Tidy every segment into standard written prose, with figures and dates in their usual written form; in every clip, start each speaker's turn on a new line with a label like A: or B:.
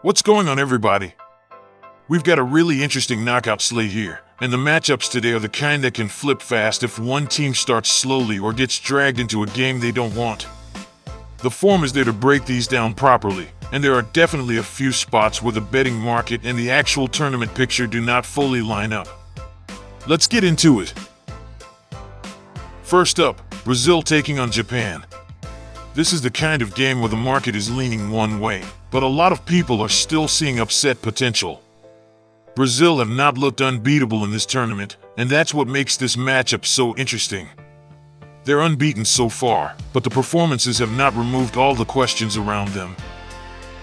A: What's going on, everybody? We've got a really interesting knockout slate here, and the matchups today are the kind that can flip fast if one team starts slowly or gets dragged into a game they don't want. The form is there to break these down properly, and there are definitely a few spots where the betting market and the actual tournament picture do not fully line up. Let's get into it. First up, Brazil taking on Japan. This is the kind of game where the market is leaning one way, but a lot of people are still seeing upset potential. Brazil have not looked unbeatable in this tournament, and that's what makes this matchup so interesting. They're unbeaten so far, but the performances have not removed all the questions around them.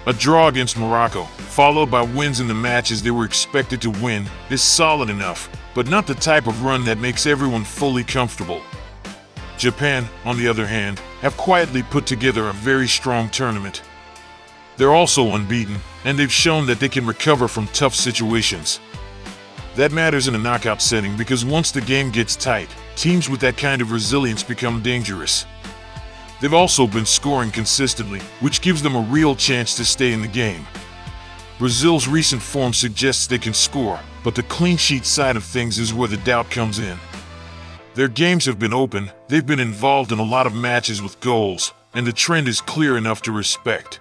A: A draw against Morocco, followed by wins in the matches they were expected to win, is solid enough, but not the type of run that makes everyone fully comfortable. Japan, on the other hand, have quietly put together a very strong tournament. They're also unbeaten, and they've shown that they can recover from tough situations. That matters in a knockout setting because once the game gets tight, teams with that kind of resilience become dangerous. They've also been scoring consistently, which gives them a real chance to stay in the game. Brazil's recent form suggests they can score, but the clean sheet side of things is where the doubt comes in. Their games have been open, they've been involved in a lot of matches with goals, and the trend is clear enough to respect.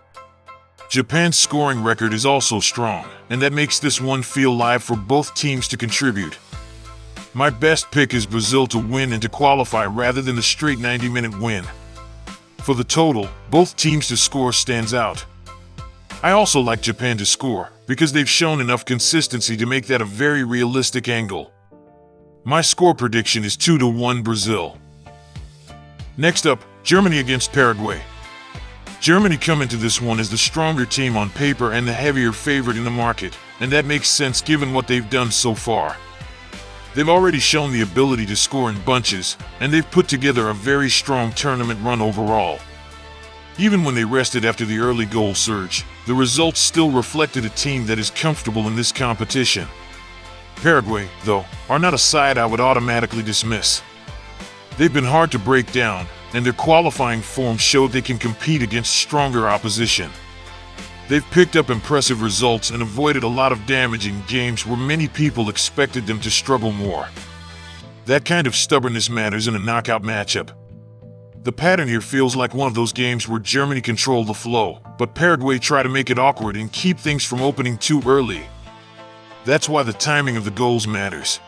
A: Japan's scoring record is also strong, and that makes this one feel live for both teams to contribute. My best pick is Brazil to win and to qualify rather than the straight 90-minute win. For the total, both teams to score stands out. I also like Japan to score, because they've shown enough consistency to make that a very realistic angle. My score prediction is 2-1 Brazil. Next up, Germany against Paraguay. Germany come into this one as the stronger team on paper and the heavier favorite in the market, and that makes sense given what they've done so far. They've already shown the ability to score in bunches, and they've put together a very strong tournament run overall. Even when they rested after the early goal surge, the results still reflected a team that is comfortable in this competition. Paraguay, though, are not a side I would automatically dismiss. They've been hard to break down, and their qualifying form showed they can compete against stronger opposition. They've picked up impressive results and avoided a lot of damage in games where many people expected them to struggle more. That kind of stubbornness matters in a knockout matchup. The pattern here feels like one of those games where Germany control the flow, but Paraguay try to make it awkward and keep things from opening too early. That's why the timing of the goals matters.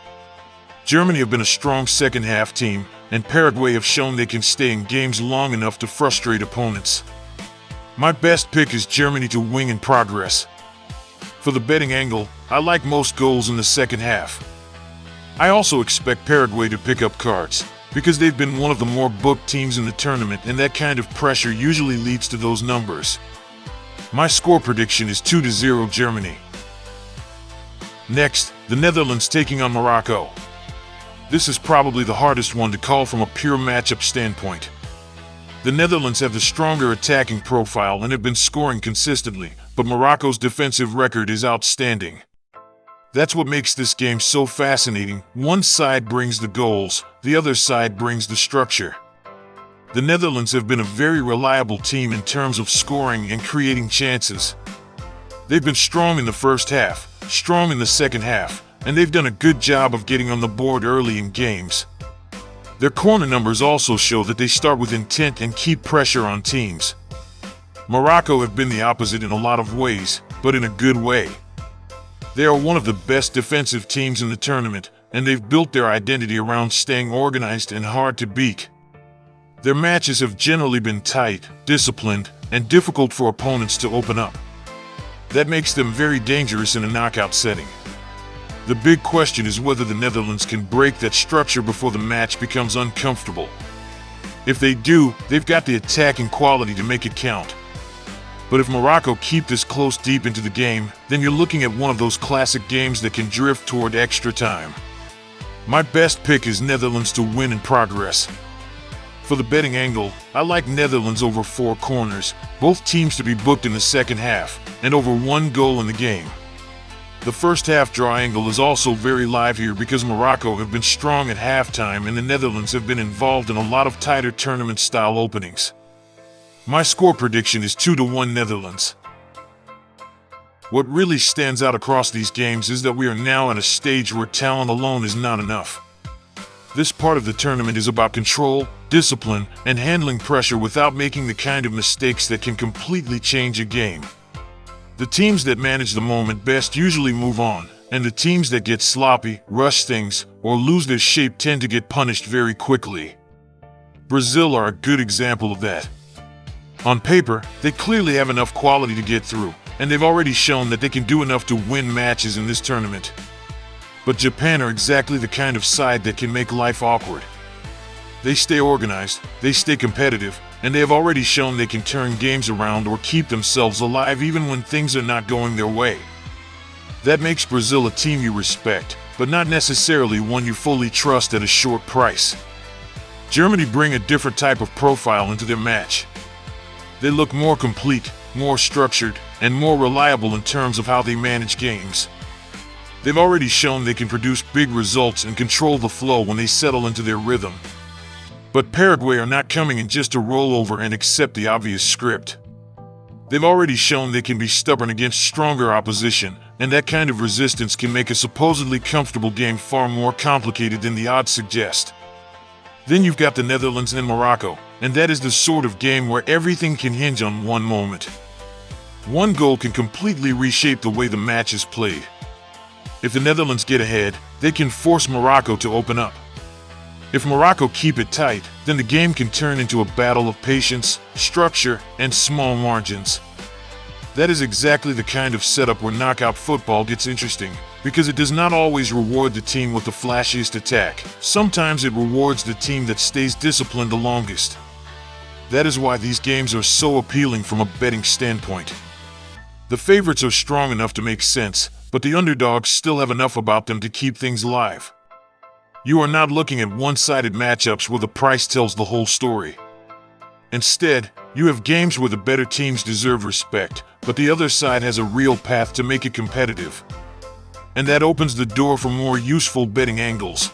A: Germany have been a strong second-half team, and Paraguay have shown they can stay in games long enough to frustrate opponents. My best pick is Germany to win in progress. For the betting angle, I like most goals in the second half. I also expect Paraguay to pick up cards, because they've been one of the more booked teams in the tournament, and that kind of pressure usually leads to those numbers. My score prediction is 2-0 Germany. Next, the Netherlands taking on Morocco. This is probably the hardest one to call from a pure matchup standpoint. The Netherlands have the stronger attacking profile and have been scoring consistently, but Morocco's defensive record is outstanding. That's what makes this game so fascinating. One side brings the goals, the other side brings the structure. The Netherlands have been a very reliable team in terms of scoring and creating chances. They've been strong in the first half, strong in the second half, and they've done a good job of getting on the board early in games. Their corner numbers also show that they start with intent and keep pressure on teams. Morocco have been the opposite in a lot of ways, but in a good way. They are one of the best defensive teams in the tournament, and they've built their identity around staying organized and hard to beat. Their matches have generally been tight, disciplined, and difficult for opponents to open up. That makes them very dangerous in a knockout setting. The big question is whether the Netherlands can break that structure before the match becomes uncomfortable. If they do, they've got the attacking quality to make it count. But if Morocco keep this close deep into the game, then you're looking at one of those classic games that can drift toward extra time. My best pick is Netherlands to win in progress. For the betting angle, I like Netherlands over 4 corners, both teams to be booked in the second half, and over 1 goal in the game. The first half draw angle is also very live here because Morocco have been strong at halftime and the Netherlands have been involved in a lot of tighter tournament-style openings. My score prediction is 2-1 Netherlands. What really stands out across these games is that we are now at a stage where talent alone is not enough. This part of the tournament is about control, discipline, and handling pressure without making the kind of mistakes that can completely change a game. The teams that manage the moment best usually move on, and the teams that get sloppy, rush things, or lose their shape tend to get punished very quickly. Brazil are a good example of that. On paper, they clearly have enough quality to get through, and they've already shown that they can do enough to win matches in this tournament. But Japan are exactly the kind of side that can make life awkward. They stay organized, they stay competitive, and they have already shown they can turn games around or keep themselves alive even when things are not going their way. That makes Brazil a team you respect, but not necessarily one you fully trust at a short price. Germany bring a different type of profile into their match. They look more complete, more structured, and more reliable in terms of how they manage games. They've already shown they can produce big results and control the flow when they settle into their rhythm. But Paraguay are not coming in just to roll over and accept the obvious script. They've already shown they can be stubborn against stronger opposition, and that kind of resistance can make a supposedly comfortable game far more complicated than the odds suggest. Then you've got the Netherlands and Morocco, and that is the sort of game where everything can hinge on one moment. One goal can completely reshape the way the match is played. If the Netherlands get ahead, they can force Morocco to open up. If Morocco keep it tight, then the game can turn into a battle of patience, structure, and small margins. That is exactly the kind of setup where knockout football gets interesting, because it does not always reward the team with the flashiest attack. Sometimes it rewards the team that stays disciplined the longest. That is why these games are so appealing from a betting standpoint. The favorites are strong enough to make sense, but the underdogs still have enough about them to keep things live. You are not looking at one-sided matchups where the price tells the whole story. Instead, you have games where the better teams deserve respect, but the other side has a real path to make it competitive. And that opens the door for more useful betting angles.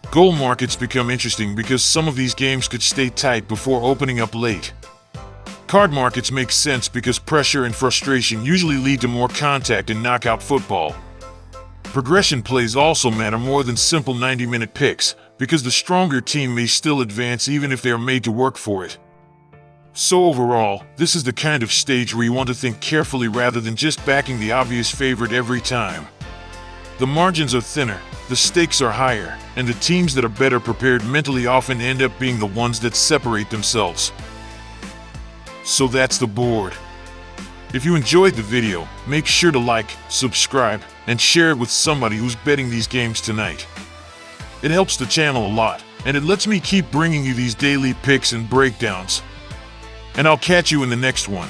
A: Goal markets become interesting because some of these games could stay tight before opening up late. Card markets make sense because pressure and frustration usually lead to more contact in knockout football. Progression plays also matter more than simple 90-minute picks, because the stronger team may still advance even if they are made to work for it. So overall, this is the kind of stage where you want to think carefully rather than just backing the obvious favorite every time. The margins are thinner, the stakes are higher, and the teams that are better prepared mentally often end up being the ones that separate themselves. So that's the board. If you enjoyed the video, make sure to like, subscribe, and share it with somebody who's betting these games tonight. It helps the channel a lot, and it lets me keep bringing you these daily picks and breakdowns. And I'll catch you in the next one.